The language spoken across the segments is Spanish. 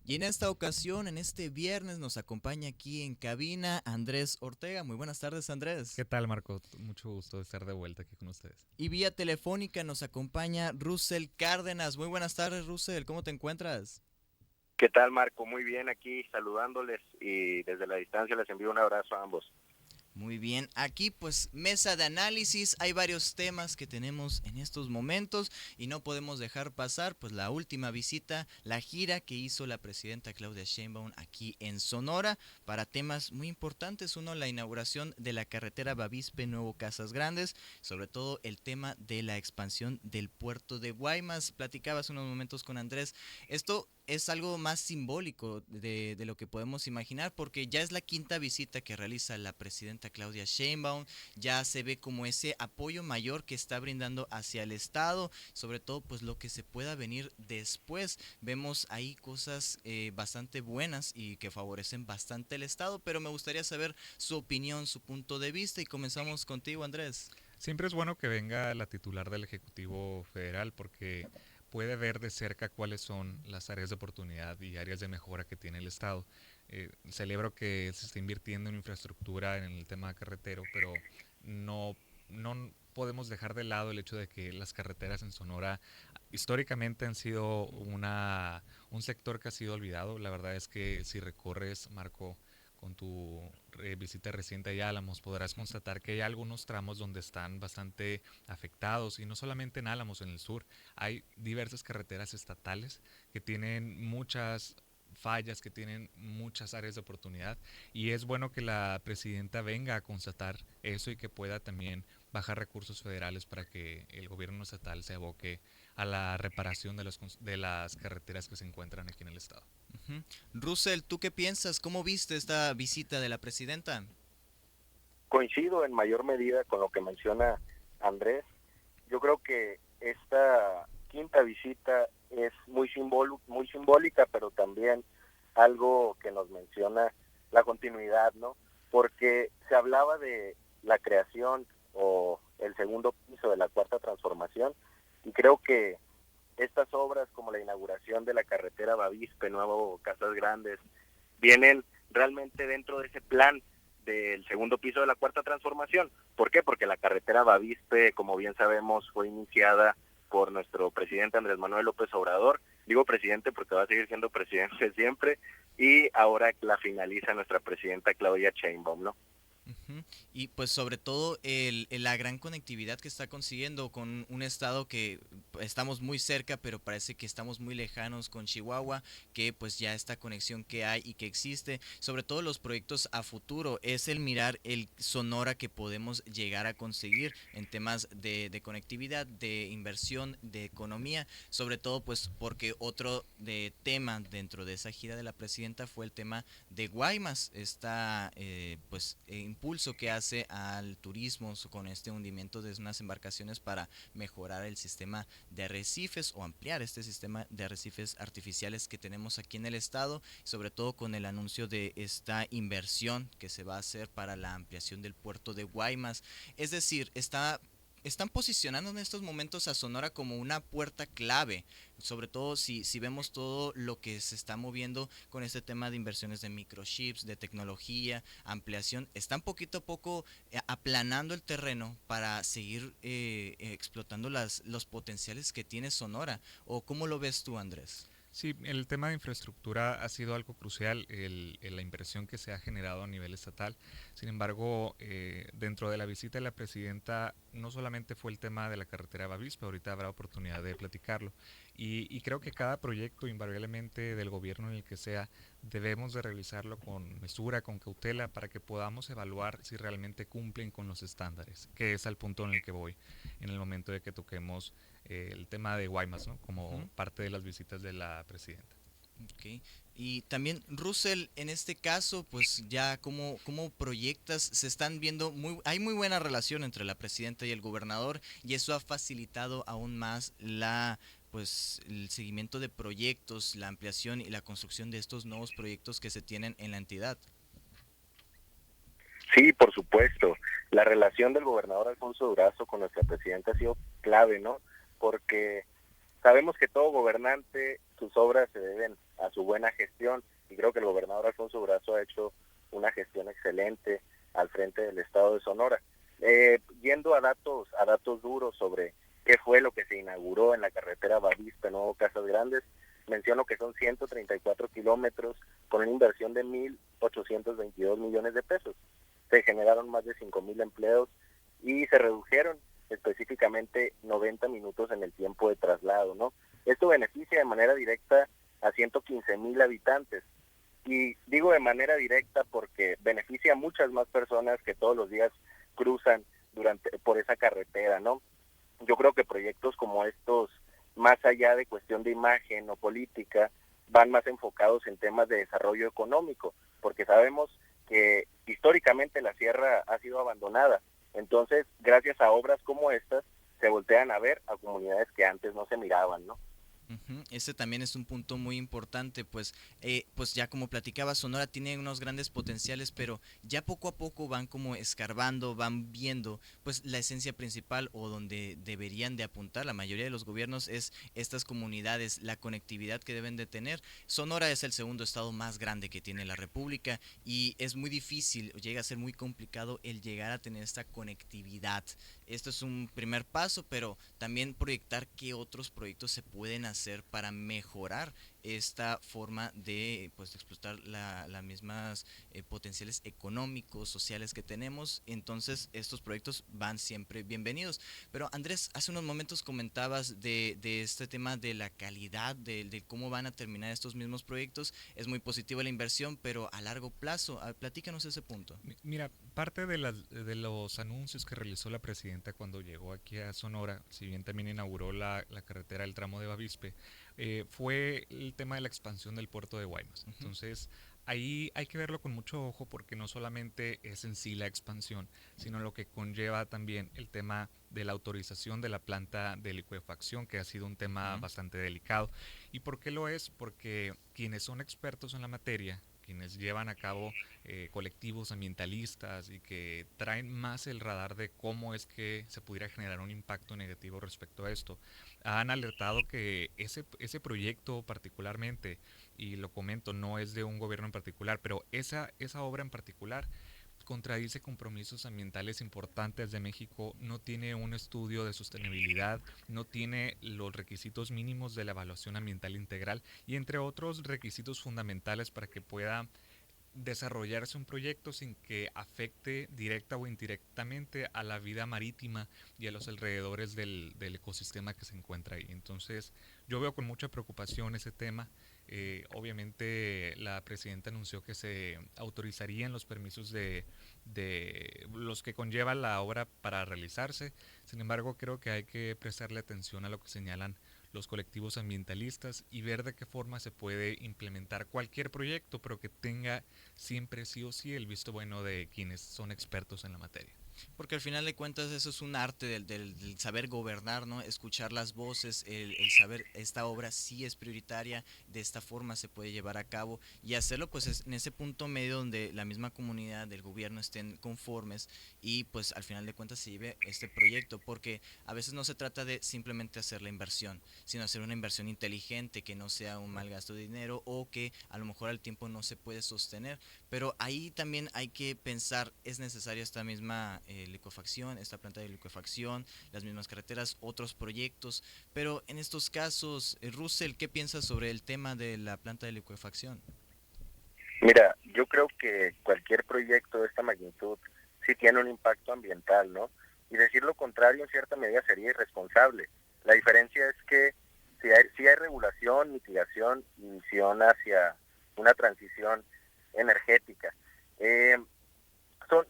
Y en esta ocasión, en este viernes, nos acompaña aquí en cabina Andrés Ortega. Muy buenas tardes, Andrés. ¿Qué tal, Marco? Mucho gusto de estar de vuelta aquí con ustedes. Y vía telefónica nos acompaña Russell Cárdenas. Muy buenas tardes, Russell. ¿Cómo te encuentras? ¿Qué tal, Marco? Muy bien, aquí saludándoles y desde la distancia les envío un abrazo a ambos. Muy bien, aquí pues mesa de análisis, hay varios temas que tenemos en estos momentos y no podemos dejar pasar pues la última visita, la gira que hizo la presidenta Claudia Sheinbaum aquí en Sonora para temas muy importantes. Uno, la inauguración de la carretera Bavispe Nuevo Casas Grandes, sobre todo el tema de la expansión del puerto de Guaymas. Platicaba hace unos momentos con Andrés, esto es algo más simbólico de lo que podemos imaginar, porque ya es la quinta visita que realiza la presidenta Claudia Sheinbaum, ya se ve como ese apoyo mayor que está brindando hacia el Estado, sobre todo pues lo que se pueda venir después. Vemos ahí cosas bastante buenas y que favorecen bastante el Estado, pero me gustaría saber su opinión, su punto de vista y comenzamos contigo, Andrés. Siempre es bueno que venga la titular del Ejecutivo Federal porque puede ver de cerca cuáles son las áreas de oportunidad y áreas de mejora que tiene el Estado. Celebro que se está invirtiendo en infraestructura en el tema carretero, pero no, no podemos dejar de lado el hecho de que las carreteras en Sonora históricamente han sido un sector que ha sido olvidado. La verdad es que si recorres, Marco, con tu visita reciente allá a Álamos, podrás constatar que hay algunos tramos donde están bastante afectados, y no solamente en Álamos, en el sur. Hay diversas carreteras estatales que tienen muchas fallas, que tienen muchas áreas de oportunidad, y es bueno que la presidenta venga a constatar eso y que pueda también bajar recursos federales para que el gobierno estatal se aboque a la reparación de las carreteras que se encuentran aquí en el estado. Ujú. Russell, ¿tú qué piensas? ¿Cómo viste esta visita de la presidenta? Coincido en mayor medida con lo que menciona Andrés. Yo creo que esta quinta visita es muy simbólica, pero también algo que nos menciona la continuidad, ¿no? Porque se hablaba de la creación o el segundo piso de la cuarta transformación, y creo que estas obras como la inauguración de la carretera Bavispe, Nuevo Casas Grandes, vienen realmente dentro de ese plan del segundo piso de la cuarta transformación. ¿Por qué? Porque la carretera Bavispe, como bien sabemos, fue iniciada por nuestro presidente Andrés Manuel López Obrador. Digo presidente porque va a seguir siendo presidente siempre, y ahora la finaliza nuestra presidenta Claudia Sheinbaum, ¿no? Ujú. Y pues sobre todo la gran conectividad que está consiguiendo con un estado que estamos muy cerca, pero parece que estamos muy lejanos con Chihuahua, que pues ya esta conexión que hay y que existe, sobre todo los proyectos a futuro, es el mirar el Sonora que podemos llegar a conseguir en temas de conectividad, de inversión, de economía, sobre todo pues porque otro de tema dentro de esa gira de la presidenta fue el tema de Guaymas, esta impulso que hace al turismo con este hundimiento de unas embarcaciones para mejorar el sistema de arrecifes o ampliar este sistema de arrecifes artificiales que tenemos aquí en el estado, sobre todo con el anuncio de esta inversión que se va a hacer para la ampliación del puerto de Guaymas. Es decir, están posicionando en estos momentos a Sonora como una puerta clave, sobre todo si vemos todo lo que se está moviendo con este tema de inversiones de microchips, de tecnología, ampliación, están poquito a poco aplanando el terreno para seguir explotando los potenciales que tiene Sonora. ¿O cómo lo ves tú, Andrés? Sí, el tema de infraestructura ha sido algo crucial, la inversión que se ha generado a nivel estatal. Sin embargo, dentro de la visita de la presidenta, no solamente fue el tema de la carretera Bavispe, ahorita habrá oportunidad de platicarlo. Y creo que cada proyecto, invariablemente del gobierno en el que sea, debemos de revisarlo con mesura, con cautela, para que podamos evaluar si realmente cumplen con los estándares, que es al punto en el que voy en el momento de que toquemos el tema de Guaymas, ¿no? Como Ujú. parte de las visitas de la presidenta. Ok. Y también, Russell, en este caso, pues ya cómo proyectas, se están viendo, hay muy buena relación entre la presidenta y el gobernador y eso ha facilitado aún más el seguimiento de proyectos, la ampliación y la construcción de estos nuevos proyectos que se tienen en la entidad. Sí, por supuesto. La relación del gobernador Alfonso Durazo con nuestra presidenta ha sido clave, ¿no? Porque Sabemos que todo gobernante, sus obras se deben a su buena gestión, y creo que el gobernador Alfonso Durazo ha hecho una gestión excelente al frente del estado de Sonora. Yendo a datos duros sobre qué fue lo que se inauguró en la carretera Bavispe, Nuevo Casas Grandes, menciono que son 134 kilómetros con una inversión de 1.822 millones de pesos. Se generaron más de 5,000 empleos y se redujeron específicamente 90 minutos en el tiempo de traslado, ¿no? Esto beneficia de manera directa a 115,000 habitantes. Y digo de manera directa porque beneficia a muchas más personas que todos los días cruzan por esa carretera, ¿no? Yo creo que proyectos como estos, más allá de cuestión de imagen o política, van más enfocados en temas de desarrollo económico, porque sabemos que históricamente la sierra ha sido abandonada. Entonces, gracias a obras como estas, se voltean a ver a comunidades que antes no se miraban, ¿no? Ese también es un punto muy importante, pues ya como platicaba, Sonora tiene unos grandes potenciales, pero ya poco a poco van como escarbando, van viendo, pues la esencia principal o donde deberían de apuntar la mayoría de los gobiernos es estas comunidades, la conectividad que deben de tener. Sonora es el segundo estado más grande que tiene la República y es muy difícil, llega a ser muy complicado el llegar a tener esta conectividad. Esto es un primer paso, pero también proyectar qué otros proyectos se pueden hacer para mejorar esta forma de pues explotar las mismas potenciales económicos, sociales que tenemos. Entonces estos proyectos van siempre bienvenidos. Pero Andrés, hace unos momentos comentabas de este tema de la calidad, de cómo van a terminar estos mismos proyectos. Es muy positiva la inversión, pero a largo plazo, platícanos ese punto. Mira, parte de los anuncios que realizó la presidenta cuando llegó aquí a Sonora, si bien también inauguró la carretera del tramo de Bavispe, fue el tema de la expansión del puerto de Guaymas. Entonces, ahí hay que verlo con mucho ojo porque no solamente es en sí la expansión, sino lo que conlleva también el tema de la autorización de la planta de licuefacción, que ha sido un tema bastante delicado. ¿Y por qué lo es? Porque quienes son expertos en la materia, quienes llevan a cabo colectivos ambientalistas y que traen más el radar de cómo es que se pudiera generar un impacto negativo respecto a esto, han alertado que ese proyecto particularmente, y lo comento, no es de un gobierno en particular, pero esa obra en particular contradice compromisos ambientales importantes de México, no tiene un estudio de sostenibilidad, no tiene los requisitos mínimos de la evaluación ambiental integral y entre otros requisitos fundamentales para que pueda desarrollarse un proyecto sin que afecte directa o indirectamente a la vida marítima y a los alrededores del ecosistema que se encuentra ahí. Entonces, yo veo con mucha preocupación ese tema. Obviamente, la presidenta anunció que se autorizarían los permisos de los que conlleva la obra para realizarse. Sin embargo, creo que hay que prestarle atención a lo que señalan los colectivos ambientalistas y ver de qué forma se puede implementar cualquier proyecto, pero que tenga siempre sí o sí el visto bueno de quienes son expertos en la materia. Porque al final de cuentas eso es un arte del saber gobernar, ¿no? Escuchar las voces, el saber esta obra sí es prioritaria, de esta forma se puede llevar a cabo y hacerlo pues en ese punto medio donde la misma comunidad del gobierno estén conformes y pues al final de cuentas se lleve este proyecto, porque a veces no se trata de simplemente hacer la inversión, sino hacer una inversión inteligente que no sea un mal gasto de dinero o que a lo mejor al tiempo no se puede sostener, pero ahí también hay que pensar, es necesaria esta misma licuefacción, esta planta de licuefacción, las mismas carreteras, otros proyectos, pero en estos casos, Russell, ¿qué piensas sobre el tema de la planta de licuefacción? Mira, yo creo que cualquier proyecto de esta magnitud sí tiene un impacto ambiental, ¿no? Y decir lo contrario en cierta medida sería irresponsable. La diferencia es que si hay regulación, mitigación y visión hacia una transición energética.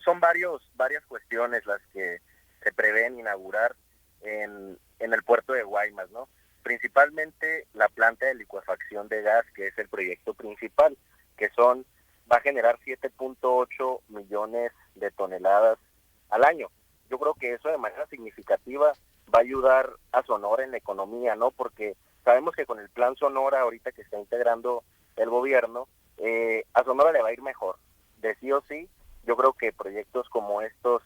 Son varias cuestiones las que se prevén inaugurar en el puerto de Guaymas, ¿no? Principalmente la planta de licuefacción de gas, que es el proyecto principal, que va a generar 7.8 millones de toneladas al año. Yo creo que eso de manera significativa va a ayudar a Sonora en la economía, ¿no? Porque sabemos que con el plan Sonora, ahorita que está integrando el gobierno, a Sonora le va a ir mejor. De sí o sí, yo creo que proyectos como estos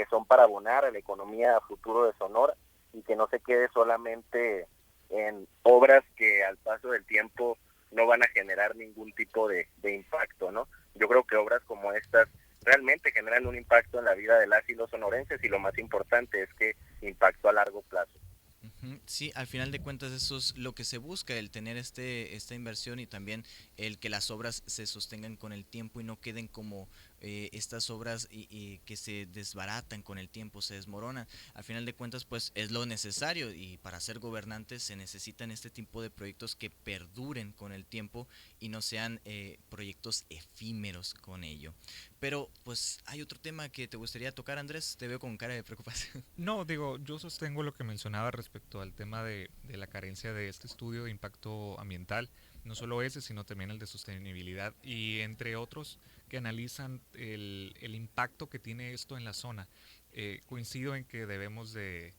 son para abonar a la economía a futuro de Sonora y que no se quede solamente en obras que al paso del tiempo no van a generar ningún tipo de impacto, ¿no? Yo creo que obras como estas realmente generan un impacto en la vida de las y los sonorenses, y lo más importante es que impacto a largo plazo. Sí, al final de cuentas eso es lo que se busca, el tener esta inversión y también el que las obras se sostengan con el tiempo y no queden como estas obras y que se desbaratan con el tiempo, se desmoronan. Al final de cuentas pues es lo necesario, y para ser gobernantes se necesitan este tipo de proyectos que perduren con el tiempo y no sean proyectos efímeros con ello. Pero pues hay otro tema que te gustaría tocar, Andrés, te veo con cara de preocupación. No, digo, yo sostengo lo que mencionaba respecto al tema de la carencia de este estudio de impacto ambiental, no solo ese, sino también el de sostenibilidad y entre otros que analizan el impacto que tiene esto en la zona. Coincido en que debemos de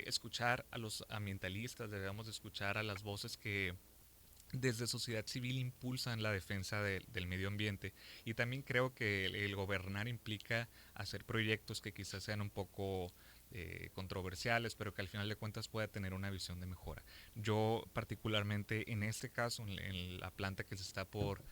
escuchar a los ambientalistas, debemos de escuchar a las voces que desde sociedad civil impulsan la defensa del medio ambiente, y también creo que el gobernar implica hacer proyectos que quizás sean un poco controversiales, pero que al final de cuentas pueda tener una visión de mejora. Yo particularmente en este caso, en la planta que se está por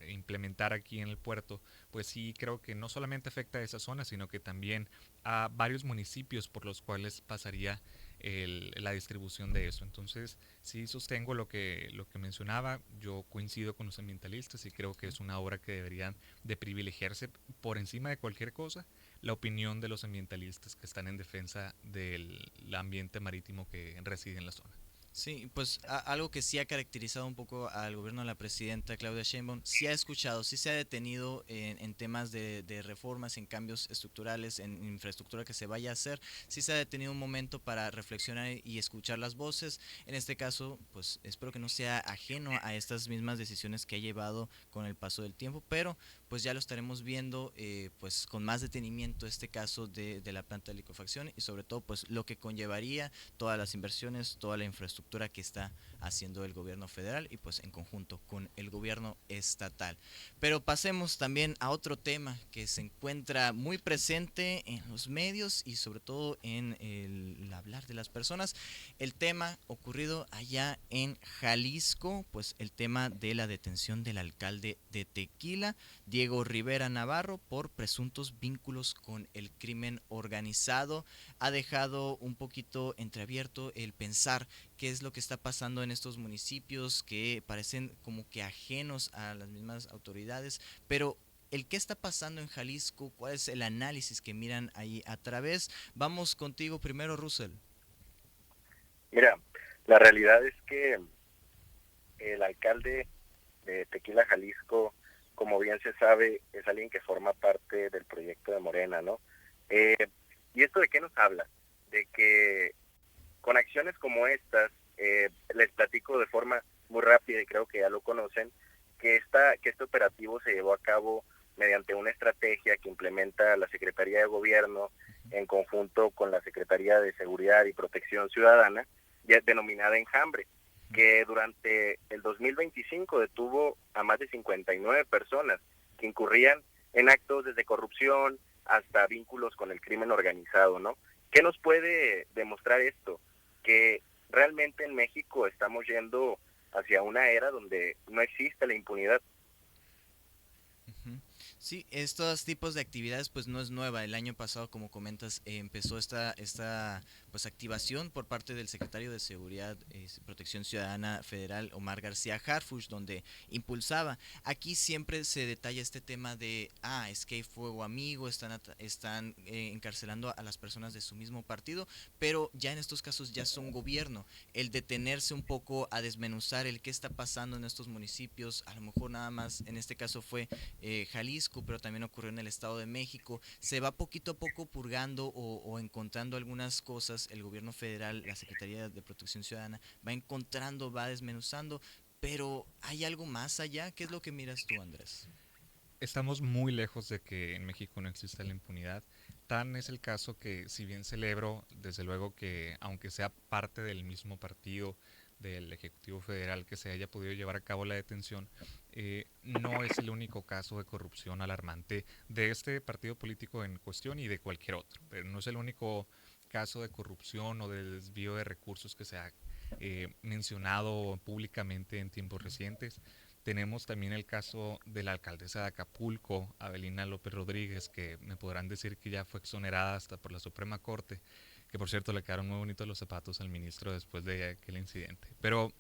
implementar aquí en el puerto, pues sí creo que no solamente afecta a esa zona, sino que también a varios municipios por los cuales pasaría la distribución de eso. Entonces, sí sostengo lo que mencionaba, yo coincido con los ambientalistas y creo que es una obra que deberían de privilegiarse por encima de cualquier cosa la opinión de los ambientalistas que están en defensa del ambiente marítimo que reside en la zona. Sí, pues algo que sí ha caracterizado un poco al gobierno de la presidenta Claudia Sheinbaum, sí ha escuchado, sí se ha detenido en temas de reformas, en cambios estructurales, en infraestructura que se vaya a hacer, sí se ha detenido un momento para reflexionar y escuchar las voces. En este caso, pues espero que no sea ajeno a estas mismas decisiones que ha llevado con el paso del tiempo, pero pues ya lo estaremos viendo pues con más detenimiento este caso de la planta de liquefacción y sobre todo pues lo que conllevaría todas las inversiones, toda la infraestructura que está haciendo el gobierno federal y pues en conjunto con el gobierno estatal. Pero pasemos también a otro tema que se encuentra muy presente en los medios y sobre todo en el hablar de las personas, el tema ocurrido allá en Jalisco, pues el tema de la detención del alcalde de Tequila, Diego Rivera Navarro, por presuntos vínculos con el crimen organizado. Ha dejado un poquito entreabierto el pensar qué es lo que está pasando en estos municipios que parecen como que ajenos a las mismas autoridades, pero el qué está pasando en Jalisco, cuál es el análisis que miran ahí a través. Vamos contigo primero, Russell. Mira, la realidad es que el alcalde de Tequila, Jalisco, como bien se sabe, es alguien que forma parte del proyecto de Morena, ¿no? Eh, ¿Y esto de qué nos habla? De que con acciones como estas, les platico de forma muy rápida y creo que ya lo conocen, que este operativo se llevó a cabo mediante una estrategia que implementa la Secretaría de Gobierno en conjunto con la Secretaría de Seguridad y Protección Ciudadana, ya denominada Enjambre, que durante el 2025 detuvo a más de 59 personas que incurrían en actos desde corrupción hasta vínculos con el crimen organizado, ¿no? ¿Qué nos puede demostrar esto? Que realmente en México estamos yendo hacia una era donde no existe la impunidad. Ujú. Sí, estos tipos de actividades pues no es nueva. El año pasado, como comentas, empezó esta pues activación por parte del secretario de Seguridad y Protección Ciudadana Federal, Omar García Harfuch, donde impulsaba. Aquí siempre se detalla este tema de, es que hay fuego amigo, están encarcelando a las personas de su mismo partido, pero ya en estos casos ya son gobierno. El detenerse un poco a desmenuzar el qué está pasando en estos municipios, a lo mejor nada más en este caso fue Jalisco, pero también ocurrió en el Estado de México. Se va poquito a poco purgando o encontrando algunas cosas. El gobierno federal, la Secretaría de Protección Ciudadana, va encontrando, va desmenuzando, pero ¿hay algo más allá? ¿Qué es lo que miras tú, Andrés? Estamos muy lejos de que en México no exista la impunidad. Tan es el caso que, si bien celebro, desde luego que, aunque sea parte del mismo partido del Ejecutivo Federal, que se haya podido llevar a cabo la detención, no es el único caso de corrupción alarmante de este partido político en cuestión y de cualquier otro. Pero no es el único caso de corrupción o de desvío de recursos que se ha mencionado públicamente en tiempos recientes. Tenemos también el caso de la alcaldesa de Acapulco, Avelina López Rodríguez, que me podrán decir que ya fue exonerada hasta por la Suprema Corte, que por cierto le quedaron muy bonitos los zapatos al ministro después de aquel incidente. Pero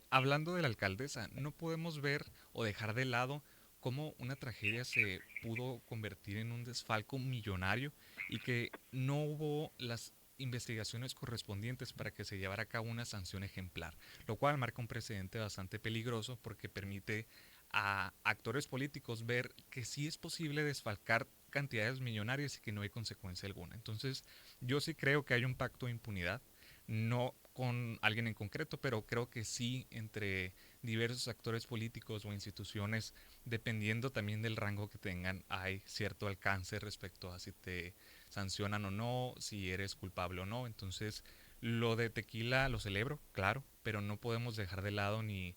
hablando de la alcaldesa, no podemos ver o dejar de lado cómo una tragedia se pudo convertir en un desfalco millonario y que no hubo las investigaciones correspondientes para que se llevara a cabo una sanción ejemplar, lo cual marca un precedente bastante peligroso porque permite a actores políticos ver que sí es posible desfalcar cantidades millonarias y que no hay consecuencia alguna. Entonces, yo sí creo que hay un pacto de impunidad, no con alguien en concreto, pero creo que sí entre diversos actores políticos o instituciones, dependiendo también del rango que tengan, hay cierto alcance respecto a si te sancionan o no, si eres culpable o no. Entonces, lo de Tequila lo celebro, claro, pero no podemos dejar de lado ni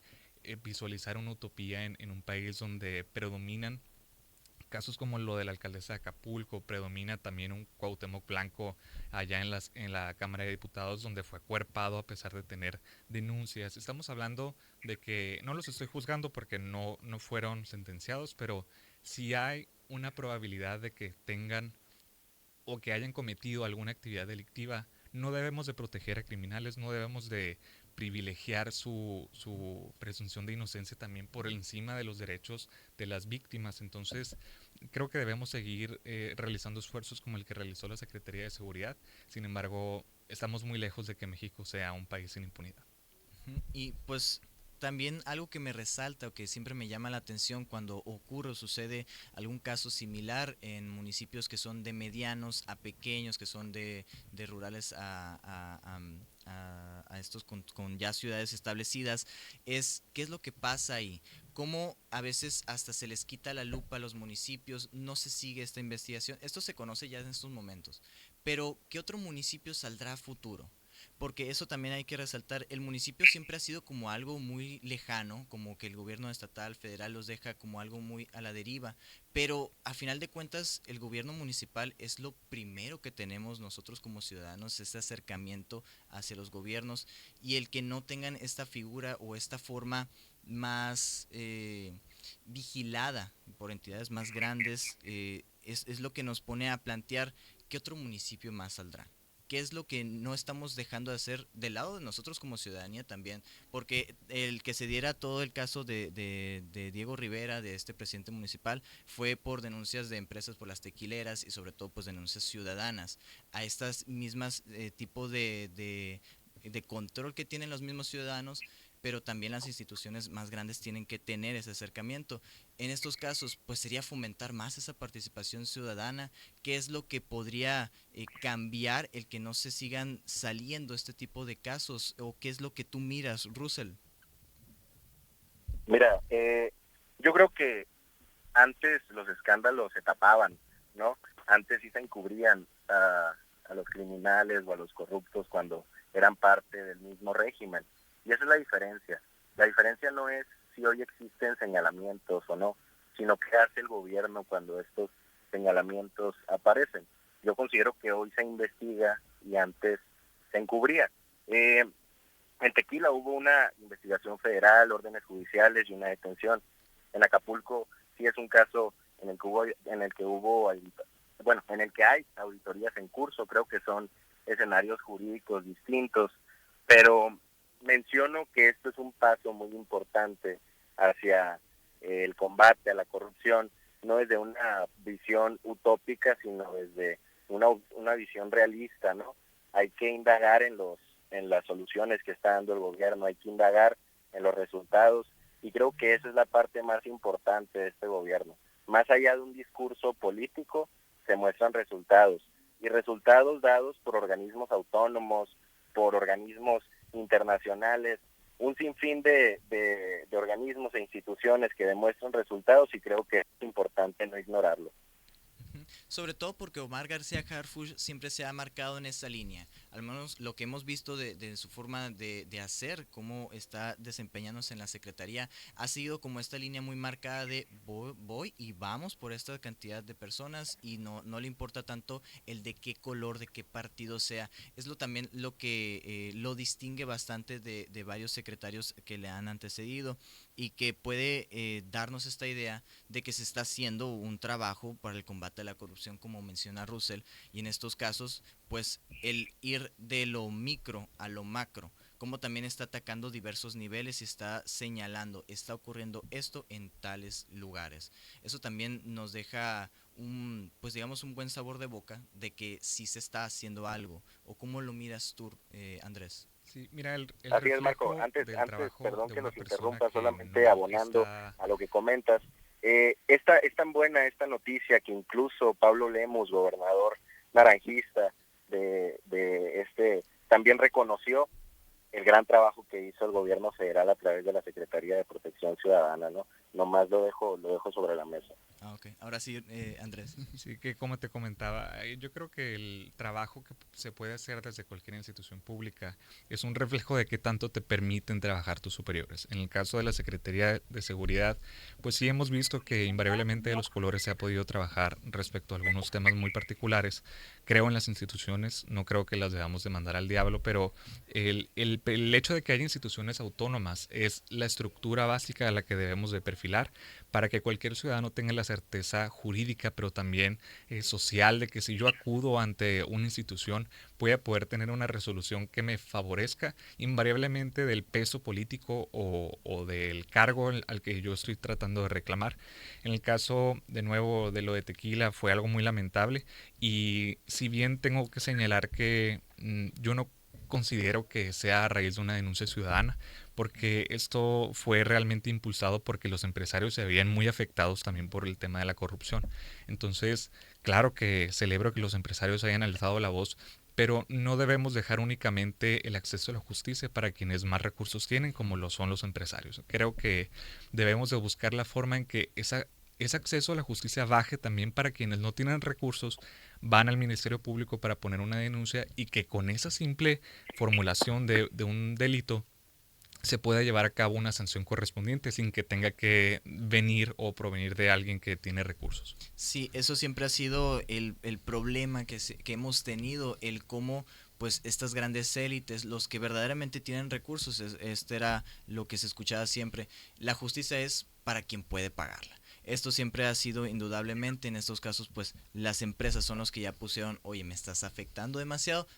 visualizar una utopía en un país donde predominan casos como lo de la alcaldesa de Acapulco, predomina también un Cuauhtémoc Blanco allá en la Cámara de Diputados, donde fue acuerpado a pesar de tener denuncias. Estamos hablando de que, no los estoy juzgando porque no fueron sentenciados, pero si hay una probabilidad de que tengan o que hayan cometido alguna actividad delictiva, no debemos de proteger a criminales, no debemos de privilegiar su presunción de inocencia también por encima de los derechos de las víctimas. Entonces, creo que debemos seguir realizando esfuerzos como el que realizó la Secretaría de Seguridad. Sin embargo, estamos muy lejos de que México sea un país sin impunidad. Y pues también algo que me resalta o que siempre me llama la atención cuando ocurre o sucede algún caso similar en municipios que son de medianos a pequeños, que son de rurales a estos con ya ciudades establecidas, es qué es lo que pasa ahí. Cómo a veces hasta se les quita la lupa a los municipios, no se sigue esta investigación. Esto se conoce ya en estos momentos. Pero, ¿qué otro municipio saldrá a futuro? Porque eso también hay que resaltar, el municipio siempre ha sido como algo muy lejano, como que el gobierno estatal, federal los deja como algo muy a la deriva, pero a final de cuentas el gobierno municipal es lo primero que tenemos nosotros como ciudadanos, este acercamiento hacia los gobiernos y el que no tengan esta figura o esta forma más vigilada por entidades más grandes, es lo que nos pone a plantear qué otro municipio más saldrá, qué es lo que no estamos dejando de hacer del lado de nosotros como ciudadanía también, porque el que se diera todo el caso de Diego Rivera, de este presidente municipal, fue por denuncias de empresas por las tequileras y sobre todo pues denuncias ciudadanas a estas mismas tipos de control que tienen los mismos ciudadanos, pero también las instituciones más grandes tienen que tener ese acercamiento. En estos casos, pues sería fomentar más esa participación ciudadana. ¿Qué es lo que podría cambiar el que no se sigan saliendo este tipo de casos? ¿O qué es lo que tú miras, Russell? Mira, yo creo que antes los escándalos se tapaban, ¿no? Antes sí se encubrían a los criminales o a los corruptos cuando eran parte del mismo régimen. Y esa es la diferencia. La diferencia no es si hoy existen señalamientos o no, sino qué hace el gobierno cuando estos señalamientos aparecen. Yo considero que hoy se investiga y antes se encubría. En Tequila hubo una investigación federal, órdenes judiciales y una detención. En Acapulco sí es un caso en el que hay auditorías en curso. Creo que son escenarios jurídicos distintos, pero menciono que esto es un paso muy importante hacia el combate a la corrupción, no desde una visión utópica, sino desde una visión realista, ¿no? Hay que indagar en las soluciones que está dando el gobierno, hay que indagar en los resultados, y creo que esa es la parte más importante de este gobierno. Más allá de un discurso político, se muestran resultados, y resultados dados por organismos autónomos, por organismos internacionales, un sinfín de organismos e instituciones que demuestran resultados, y creo que es importante no ignorarlo. Sobre todo porque Omar García Harfuch siempre se ha marcado en esa línea. al menos lo que hemos visto de su forma de hacer, cómo está desempeñándose en la Secretaría, ha sido como esta línea muy marcada de voy y vamos por esta cantidad de personas y no le importa tanto el de qué color, de qué partido sea. Es también lo que lo distingue bastante de varios secretarios que le han antecedido y que puede darnos esta idea de que se está haciendo un trabajo para el combate a la corrupción, como menciona Russell, y en estos casos, pues el ir de lo micro a lo macro, como también está atacando diversos niveles y está señalando, está ocurriendo esto en tales lugares. Eso también nos deja pues digamos un buen sabor de boca de que sí se está haciendo algo. ¿O cómo lo miras tú, Andrés? Sí, mira, el Así es, Marco. reflejo del trabajo Perdón de que una los persona interrumpa, que solamente no abonando está... a lo que comentas. Es tan buena esta noticia que incluso Pablo Lemus, gobernador naranjista también reconoció el gran trabajo que hizo el gobierno federal a través de la Secretaría de Protección Ciudadana, ¿no? Nomás lo dejo sobre la mesa. Ah, ok. Ahora sí, Andrés. Sí, que como te comentaba, yo creo que el trabajo que se puede hacer desde cualquier institución pública es un reflejo de qué tanto te permiten trabajar tus superiores. En el caso de la Secretaría de Seguridad, pues sí hemos visto que invariablemente de los colores se ha podido trabajar respecto a algunos temas muy particulares. Creo en las instituciones, no creo que las debamos de mandar al diablo, pero el hecho de que haya instituciones autónomas es la estructura básica a la que debemos de perfilar para que cualquier ciudadano tenga la certeza jurídica, pero también social, de que si yo acudo ante una institución voy a poder tener una resolución que me favorezca invariablemente del peso político o del cargo al que yo estoy tratando de reclamar. En el caso, de nuevo, de lo de Tequila fue algo muy lamentable y si bien tengo que señalar que yo no considero que sea a raíz de una denuncia ciudadana, porque esto fue realmente impulsado porque los empresarios se veían muy afectados también por el tema de la corrupción. Entonces, claro que celebro que los empresarios hayan alzado la voz, pero no debemos dejar únicamente el acceso a la justicia para quienes más recursos tienen, como lo son los empresarios. Creo que debemos de buscar la forma en que ese acceso a la justicia baje también para quienes no tienen recursos, van al Ministerio Público para poner una denuncia y que con esa simple formulación de un delito se pueda llevar a cabo una sanción correspondiente sin que tenga que venir o provenir de alguien que tiene recursos. Sí, eso siempre ha sido el problema que hemos tenido, el cómo pues estas grandes élites, los que verdaderamente tienen recursos, este era lo que se escuchaba siempre, la justicia es para quien puede pagarla. Esto siempre ha sido indudablemente, en estos casos pues las empresas son los que ya pusieron, oye, me estás afectando demasiado,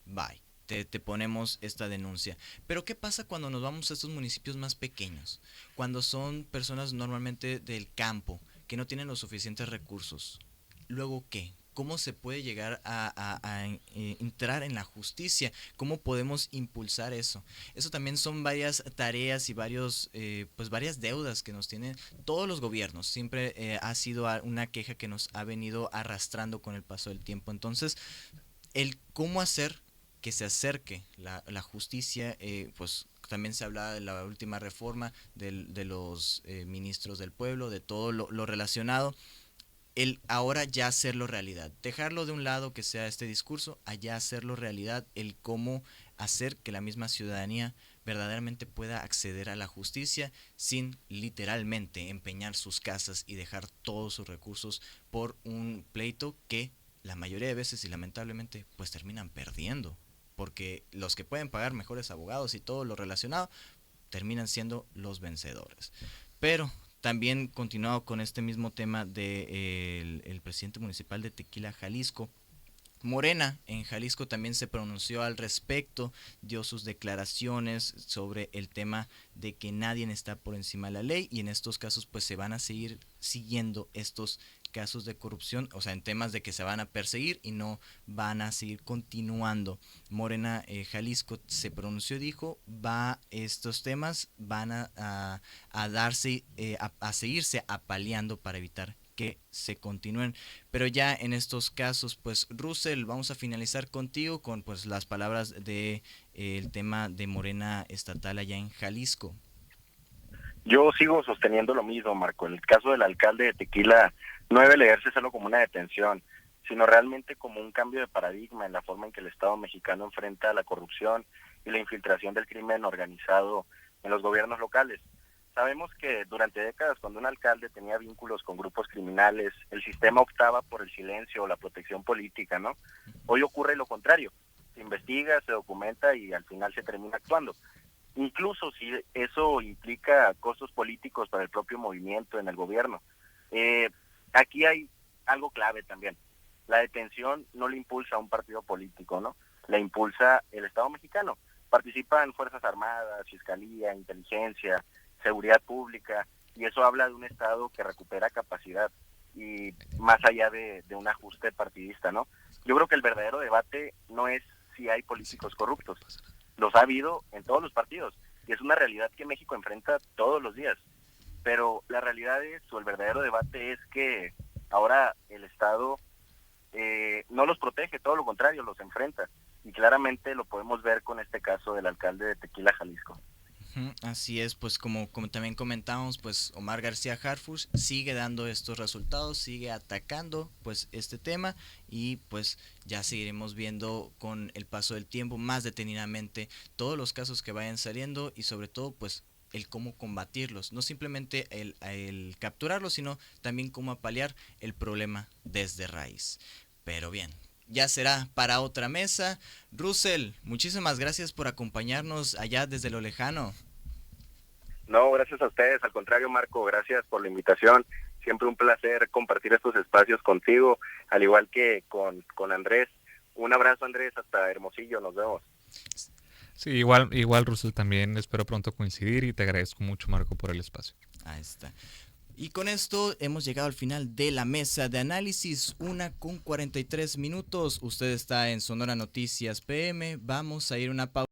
bye. Te ponemos esta denuncia. Pero ¿qué pasa cuando nos vamos a estos municipios más pequeños? Cuando son personas normalmente del campo, que no tienen los suficientes recursos. Luego, ¿qué? ¿Cómo se puede llegar a entrar en la justicia? ¿Cómo podemos impulsar eso? Eso también son varias tareas y pues varias deudas que nos tienen todos los gobiernos. Siempre ha sido una queja que nos ha venido arrastrando con el paso del tiempo. Entonces, el cómo hacer que se acerque la justicia, pues también se hablaba de la última reforma de los ministros del pueblo, de todo lo relacionado, el ahora ya hacerlo realidad, dejarlo de un lado que sea este discurso, allá hacerlo realidad, el cómo hacer que la misma ciudadanía verdaderamente pueda acceder a la justicia sin literalmente empeñar sus casas y dejar todos sus recursos por un pleito que la mayoría de veces y lamentablemente pues terminan perdiendo, porque los que pueden pagar mejores abogados y todo lo relacionado terminan siendo los vencedores. Pero también continuado con este mismo tema de el presidente municipal de Tequila, Jalisco, Morena en Jalisco también se pronunció al respecto, dio sus declaraciones sobre el tema de que nadie está por encima de la ley y en estos casos pues se van a seguir siguiendo estos casos de corrupción, o sea, en temas de que se van a perseguir y no van a seguir continuando. Morena Jalisco se pronunció y dijo, estos temas van a darse, a seguirse apaleando para evitar que se continúen. Pero ya en estos casos, pues Russell, vamos a finalizar contigo con pues las palabras de el tema de Morena estatal allá en Jalisco. Yo sigo sosteniendo lo mismo, Marco. En el caso del alcalde de Tequila, no debe leerse solo como una detención, sino realmente como un cambio de paradigma en la forma en que el Estado mexicano enfrenta la corrupción y la infiltración del crimen organizado en los gobiernos locales. Sabemos que durante décadas, cuando un alcalde tenía vínculos con grupos criminales, el sistema optaba por el silencio o la protección política, ¿no? Hoy ocurre lo contrario. Se investiga, se documenta y al final se termina actuando. Incluso si eso implica costos políticos para el propio movimiento en el gobierno. Aquí hay algo clave también. La detención no le impulsa a un partido político, ¿no? La impulsa el Estado mexicano. Participan Fuerzas Armadas, Fiscalía, Inteligencia, Seguridad Pública, y eso habla de un Estado que recupera capacidad y más allá de un ajuste partidista, ¿no? Yo creo que el verdadero debate no es si hay políticos corruptos. Los ha habido en todos los partidos y es una realidad que México enfrenta todos los días. Pero la realidad es, o el verdadero debate es que ahora el Estado no los protege, todo lo contrario, los enfrenta. Y claramente lo podemos ver con este caso del alcalde de Tequila, Jalisco. Así es, pues como también comentamos, pues Omar García Harfuch sigue dando estos resultados, sigue atacando pues este tema y pues ya seguiremos viendo con el paso del tiempo más detenidamente todos los casos que vayan saliendo y sobre todo pues el cómo combatirlos, no simplemente el capturarlos, sino también cómo paliar el problema desde raíz. Pero bien, ya será para otra mesa. Russell, muchísimas gracias por acompañarnos allá desde lo lejano. No, gracias a ustedes, al contrario, Marco, gracias por la invitación. Siempre un placer compartir estos espacios contigo, al igual que con Andrés. Un abrazo, Andrés, hasta Hermosillo, nos vemos. Sí, igual Russell, también espero pronto coincidir y te agradezco mucho, Marco, por el espacio. Ahí está. Y con esto hemos llegado al final de la mesa de análisis, 1:43. Usted está en Sonora Noticias PM. Vamos a ir a una pausa.